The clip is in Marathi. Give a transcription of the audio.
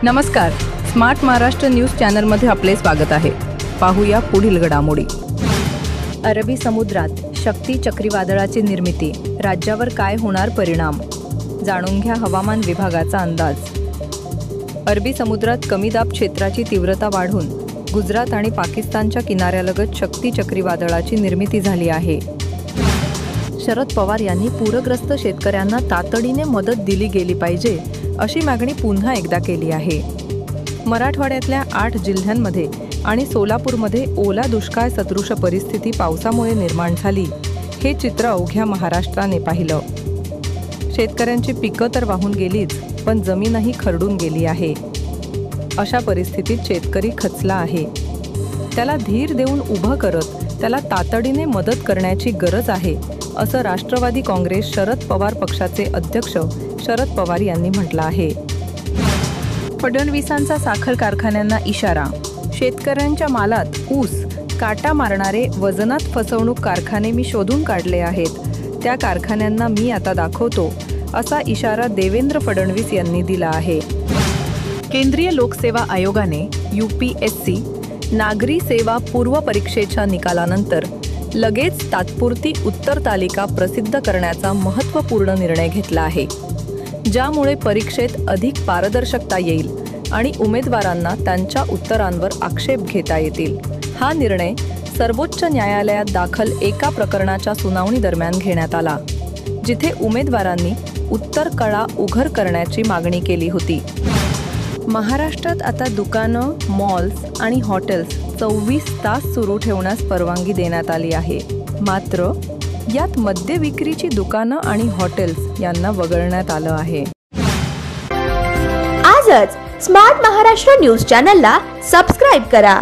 नमस्कार, स्मार्ट महाराष्ट्र न्यूज चॅनलमध्ये आपले स्वागत आहे। पाहूया पुढील घडामोडी। अरबी समुद्रात शक्ती चक्रीवादळाची निर्मिती, राज्यावर काय होणार परिणाम, जाणून घ्या हवामान विभागाचा अंदाज। अरबी समुद्रात कमी दाब क्षेत्राची तीव्रता वाढून गुजरात आणि पाकिस्तानच्या किनाऱ्यालगत शक्ती चक्रीवादळाची निर्मिती झाली आहे। शरद पवार यांनी पूरग्रस्त शेतकऱ्यांना तातडीने मदत दिली गेली पाहिजे अशी मागणी पुन्हा एकदा केली आहे। मराठवाड्यातल्या 8 जिल्ह्यांमध्ये आणि सोलापूरमध्ये ओला दुष्काळ सदृश परिस्थिती पावसामुळे निर्माण झाली। हे चित्र अवघ्या महाराष्ट्राने पाहिलं। शेतकऱ्यांची पिकं तर वाहून गेलीच, पण जमीनही खरडून गेली आहे। अशा परिस्थितीत शेतकरी खचला आहे। त्याला धीर देऊन उभं करत त्याला तातडीने मदत करण्याची गरज आहे, असं राष्ट्रवादी काँग्रेस शरद पवार पक्षाचे अध्यक्ष शरद पवार यांनी म्हटलं आहे। फडणवीसांचा साखर कारखान्यांना इशारा, शेतकऱ्यांच्या मालात ऊस काटा मारणारे वजनात फसवणूक कारखाने मी शोधून काढले आहेत, त्या कारखान्यांना मी आता दाखवतो, असा इशारा देवेंद्र फडणवीस यांनी दिला आहे। केंद्रीय लोकसेवा आयोगाने UPSC नागरी सेवा पूर्व परीक्षेच्या निकालानंतर लगेच तात्पुरती उत्तर तालिका प्रसिद्ध करण्याचा महत्त्वपूर्ण निर्णय घेतला आहे, ज्यामुळे परीक्षेत अधिक पारदर्शकता येईल आणि उमेदवारांना त्यांच्या उत्तरांवर आक्षेप घेता येतील। हा निर्णय सर्वोच्च न्यायालयात दाखल एका प्रकरणाच्या सुनावणी दरम्यान घेण्यात आला, जिथे उमेदवारांनी उत्तर कळा उघड करण्याची मागणी केली होती। महाराष्ट्रात आता दुकानं, मॉल्स आणि हॉटेल्स 24 तास सुरू ठेवण्यास परवानगी देण्यात आली आहे। मात्र यात मद्य विक्रीची दुकानं आणि हॉटेल्स यांना वगळण्यात आलं आहे। आजच स्मार्ट महाराष्ट्र न्यूज चॅनलला सबस्क्राइब करा।